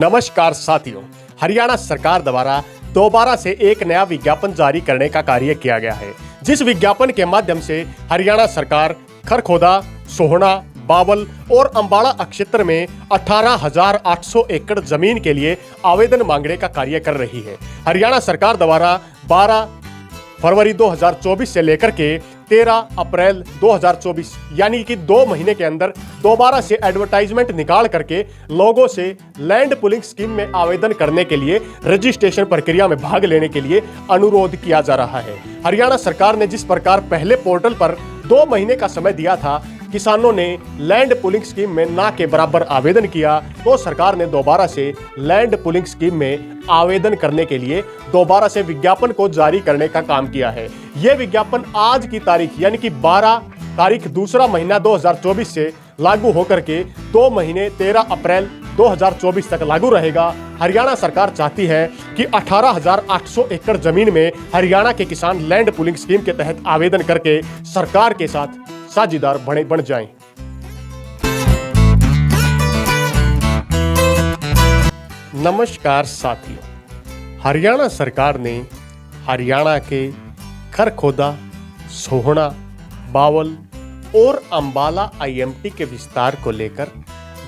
नमस्कार साथियों, हरियाणा सरकार द्वारा दोबारा से एक नया विज्ञापन जारी करने का कार्य किया गया है। जिस विज्ञापन के माध्यम से हरियाणा सरकार खरखोदा, सोहना, बावल और अंबाला क्षेत्र में 18,800 एकड़ जमीन के लिए आवेदन मांगने का कार्य कर रही है। हरियाणा सरकार द्वारा 12 फरवरी 2024 से लेकर के 13 अप्रैल 2024 यानी कि 2 महीने के अंदर दोबारा से एडवर्टाइजमेंट निकाल करके लोगों से लैंड पुलिंग स्कीम में आवेदन करने के लिए रजिस्ट्रेशन प्रक्रिया में भाग लेने के लिए अनुरोध किया जा रहा है। हरियाणा सरकार ने जिस प्रकार पहले पोर्टल पर 2 महीने का समय दिया था, किसानों ने लैंड पुलिंग स्कीम में ना के बराबर आवेदन किया, तो सरकार ने दोबारा से लैंड पुलिंग स्कीम में आवेदन करने के लिए दोबारा से विज्ञापन को जारी करने का काम किया है। यह विज्ञापन आज की तारीख यानी कि 12 तारीख दूसरा महीना 2024 से लागू होकर के 2 महीने 13 अप्रैल 2024 तक लागू रहेगा। हरियाणा सरकार चाहती है कि 18,800 एकड़ जमीन में हरियाणा के किसान लैंड पुलिंग स्कीम के तहत आवेदन करके सरकार के साथ साझेदार बन जाएं। नमस्कार साथियों, हरियाणा सरकार ने हरियाणा के खरखोदा, सोहना, बावल और अंबाला आईएमटी के विस्तार को लेकर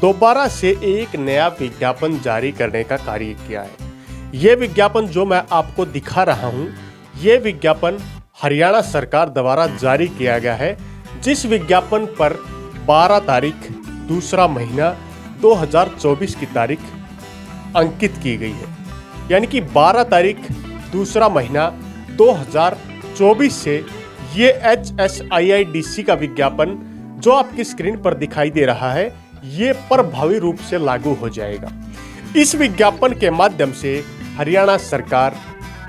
दोबारा से एक नया विज्ञापन जारी करने का कार्य किया है। यह विज्ञापन जो मैं आपको दिखा रहा हूं, यह विज्ञापन हरियाणा सरकार द्वारा जारी किया गया है, जिस विज्ञापन पर 12 तारीख दूसरा महीना 2024 की तारीख अंकित की गई है। यानी कि 12 तारीख दूसरा महीना 2024 से ये HSIIDC का विज्ञापन जो आपकी स्क्रीन पर दिखाई दे रहा है, ये प्रभावी रूप से लागू हो जाएगा। इस विज्ञापन के माध्यम से हरियाणा सरकार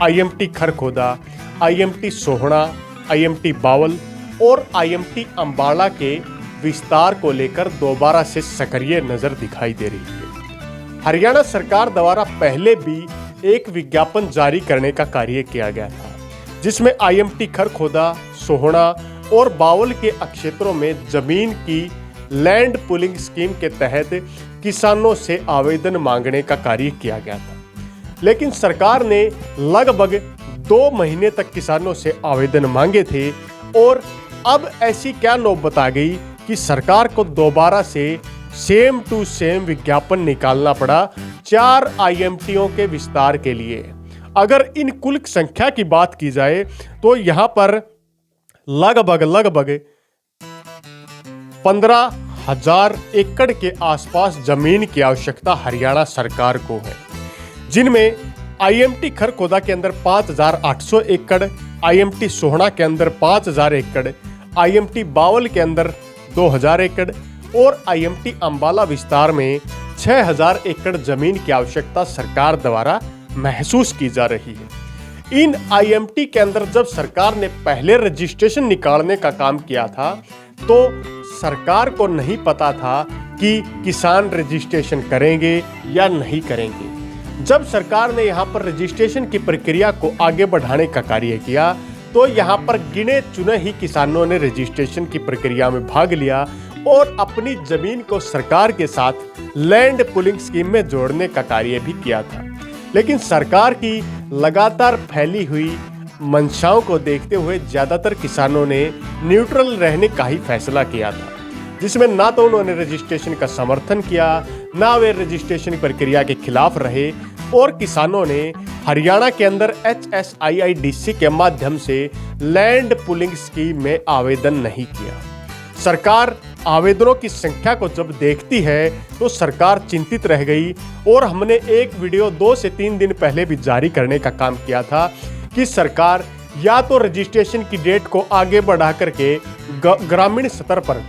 IMT खरखोदा, IMT सोहना, IMT बावल और IMT अंबाला के विस्तार को लेकर दोबारा से सक्रिय नजर दिखाई दे रही है। हरियाणा सरकार द्वारा पहले भी एक विज्ञापन जारी करने का कार्य किया गया था, जिसमें IMT खरखोदा, सोहना और बावल के क्षेत्रों में जमीन की लैंड पुलिंग स्कीम के तहत किसानों से आवेदन मांगने का कार्य किया गया था। लेकिन सरकार ने लगभग 2 महीने तक किसानों से आवेदन मांगे थे और अब ऐसी क्या नौबत आ गई कि सरकार को दोबारा से सेम टू सेम विज्ञापन निकालना पड़ा 4 IMTओं के विस्तार के लिए। अगर इन कुल संख्या की बात की जाए तो यहां पर लगभग 15,000 एकड़ के आसपास जमीन की आवश्यकता हरियाणा सरकार को है, जिनमें IMT खरखोदा के अंदर 5,800 एकड़, IMT सोहना के अंदर 5,000 एकड़, IMT बावल के अंदर 2,000 एकड़ और IMT अंबाला विस्तार में 6,000 एकड़ जमीन की आवश्यकता सरकार द्वारा महसूस की जा रही है। इन IMT के अंदर जब सरकार ने पहले रजिस्ट्रेशन निकालने का काम किया था, तो सरकार को नहीं पता था कि किसान रजिस्ट्रेशन करेंगे या नहीं करेंगे। जब सरकार ने यहाँ पर रजिस्ट्रेशन की प्रक्रिया को आगे बढ़ाने का कार्य किया, तो यहाँ पर गिने चुने ही किसानों ने रजिस्ट्रेशन की प्रक्रिया में भाग लिया और अपनी जमीन को सरकार के साथ लैंड पुलिंग स्कीम में जोड़ने का कार्य भी किया था। लेकिन सरकार की लगातार फैली हुई मंशाओं को देखते हुए ज्यादातर किसानों ने न्यूट्रल रहने का ही फैसला किया था, जिसमें ना तो उन्होंने रजिस्ट्रेशन का समर्थन किया, ना वे रजिस्ट्रेशन प्रक्रिया के खिलाफ रहे और किसानों ने हरियाणा के अंदर HSIIDC के माध्यम से लैंड पुलिंग स्कीम में आवेदन नहीं किया। सरकार आवेदनों की संख्या को जब देखती है तो सरकार चिंतित रह गई और हमने एक वीडियो 2 से 3 दिन पहले भी जारी करने का काम किया था कि सरकार या तो रजिस्ट्रेशन की डेट को आगे बढ़ा करके ग्रामीण स्तर पर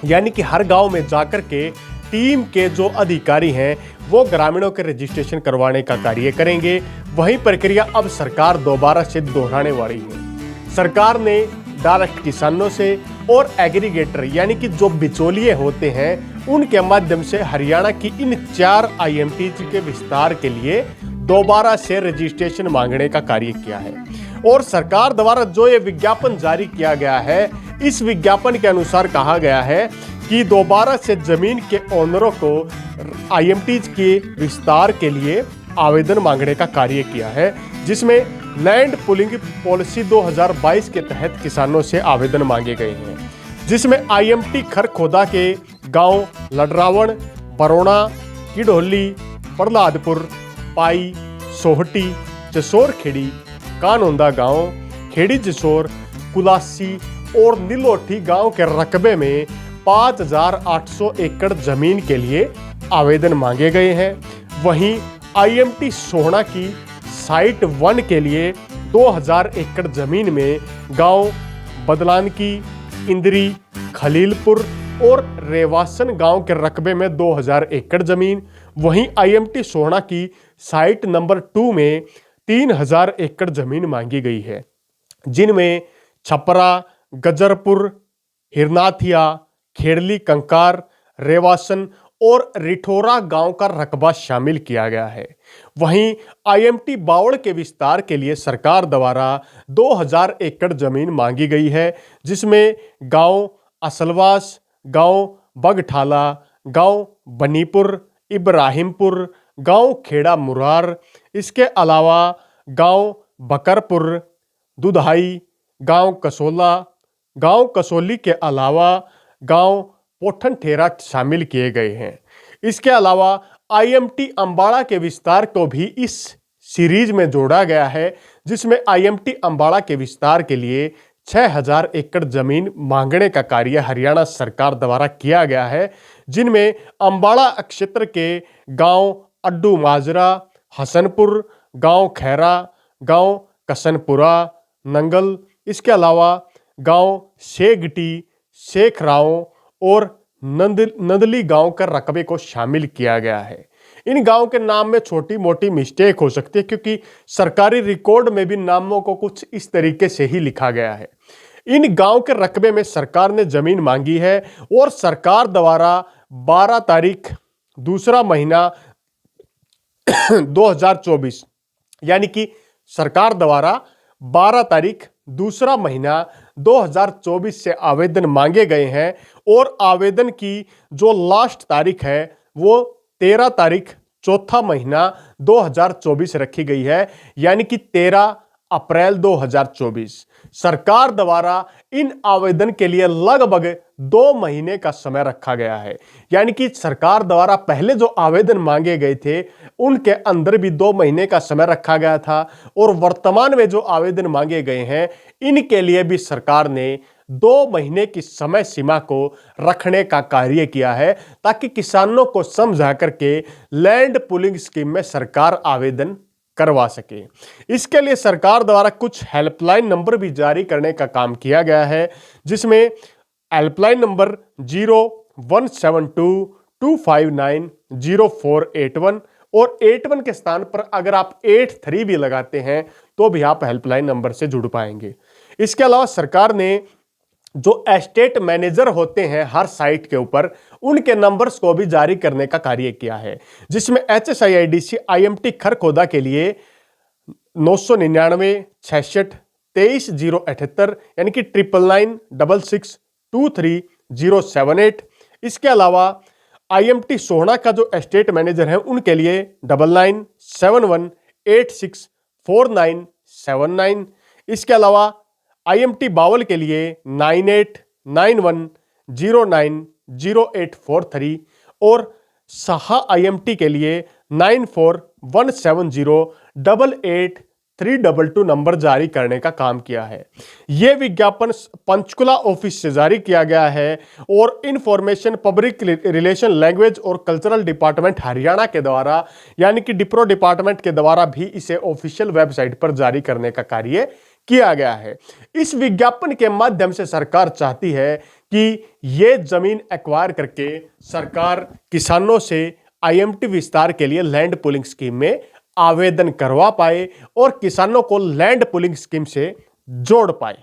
यानी कि हर गांव में जाकर के टीम के जो अधिकारी हैं वो ग्रामीणों के रजिस्ट्रेशन करवाने का कार्य करेंगे। वही प्रक्रिया अब सरकार दोबारा से दोहराने वाली है। सरकार ने डायरेक्ट किसानों से और एग्रीगेटर यानी कि जो बिचौलिए होते हैं उनके माध्यम से हरियाणा की इन 4 IMT के विस्तार के लिए दोबारा से रजिस्ट्रेशन मांगने का कार्य किया है। और सरकार द्वारा जो ये विज्ञापन जारी किया गया है, इस विज्ञापन के अनुसार कहा गया है कि दोबारा से जमीन के ओनरों को आईएमटीज के विस्तार के लिए आवेदन मांगने का कार्य किया है, जिसमें लैंड पुलिंग पॉलिसी 2022 के तहत किसानों से आवेदन मांगे गए हैं, जिसमें आईएमटी खरखोदा के गांव लडरावण, बरोना, किडोली, प्रहलादपुर, पाई, सोहटी, जसोर खेड़ी, कानोंदा गांव, खेड़ी जसोर, कुलासी और नीलोठी गांव के रकबे में 5,800 एकड़ जमीन के लिए आवेदन मांगे गए हैं। वहीं आईएमटी सोहना की साइट 1 के लिए 2,000 एकड़ जमीन में गांव बदलानकी, इंदरी, खलीलपुर और रेवासन गांव के रकबे में 2,000 एकड़ जमीन। वहीं आईएमटी सोहना की साइट नंबर 2 में 3,000 एकड़ जमीन मांगी गई है, जिनमें छपरा, गजरपुर, हिरनाथिया, खेड़ली कंकार, रेवासन और रिठोरा गांव का रकबा शामिल किया गया है। वहीं आईएमटी बावड़ के विस्तार के लिए सरकार द्वारा 2,000 एकड़ जमीन मांगी गई है, जिसमें गांव असलवास, गांव बगठाला, गांव बनीपुर, इब्राहिमपुर, गांव खेड़ा मुरार, इसके अलावा गांव बकरपुर, दुधाई, गांव कसोला, गांव कसोली के अलावा गांव पोठन ठेरा शामिल किए गए हैं। इसके अलावा आईएमटी अंबाड़ा के विस्तार को भी इस सीरीज में जोड़ा गया है, जिसमें आईएमटी अंबाड़ा के विस्तार के लिए 6,000 एकड़ जमीन मांगने का कार्य हरियाणा सरकार द्वारा किया गया है, जिनमें अंबाड़ा क्षेत्र के गांव अड्डू माजरा, हसनपुर, गांव खैरा, गांव कसनपुरा, नंगल, इसके अलावा गांव शेगटी, शेखराव और नंदली गांव के रकबे को शामिल किया गया है। इन गांव के नाम में छोटी मोटी मिस्टेक हो सकती है, क्योंकि सरकारी रिकॉर्ड में भी नामों को कुछ इस तरीके से ही लिखा गया है। इन गांव के रकबे में सरकार ने जमीन मांगी है और सरकार द्वारा 12 तारीख दूसरा महीना 2024 यानी कि सरकार द्वारा 12 तारीख दूसरा महीना 2024 से आवेदन मांगे गए हैं और आवेदन की जो लास्ट तारीख है वो 13 तारीख चौथा महीना 2024 रखी गई है, यानी कि 13 अप्रैल 2024। सरकार द्वारा इन आवेदन के लिए लगभग 2 महीने का समय रखा गया है, यानी कि सरकार द्वारा पहले जो आवेदन मांगे गए थे उनके अंदर भी 2 महीने का समय रखा गया था, और वर्तमान में जो आवेदन मांगे गए हैं इनके लिए भी सरकार ने 2 महीने की समय सीमा को रखने का कार्य किया है, ताकि किसानों को समझा करके लैंड पूलिंग स्कीम में सरकार आवेदन करवा सके। इसके लिए सरकार द्वारा कुछ हेल्पलाइन नंबर भी जारी करने का काम किया गया है, जिसमें हेल्पलाइन नंबर 0172259048 और 81 के स्थान पर अगर आप 83 भी लगाते हैं तो भी आप हेल्पलाइन नंबर से जुड़ पाएंगे। इसके अलावा सरकार ने जो एस्टेट मैनेजर होते हैं हर साइट के ऊपर, उनके नंबर्स को भी जारी करने का कार्य किया है, जिसमें HSIIDC IMT खरखोदा के लिए 999 66 23 078 यानी कि 9996 23 078। इसके अलावा IMT सोहना का जो एस्टेट मैनेजर है उनके लिए 9971 86 4979। इसके अलावा IMT बावल के लिए 9891090843 और साहा IMT के लिए 9417088322 नंबर जारी करने का काम किया है। यह विज्ञापन पंचकुला ऑफिस से जारी किया गया है और इंफॉर्मेशन पब्लिक रिलेशन लैंग्वेज और कल्चरल डिपार्टमेंट हरियाणा के द्वारा यानी कि डिप्रो डिपार्टमेंट के द्वारा भी इसे ऑफिशियल वेबसाइट पर जारी करने का कार्य किया गया है। इस विज्ञापन के माध्यम से सरकार चाहती है कि ये जमीन एक्वायर करके सरकार किसानों से IMT विस्तार के लिए लैंड पूलिंग स्कीम में आवेदन करवा पाए और किसानों को लैंड पूलिंग स्कीम से जोड़ पाए।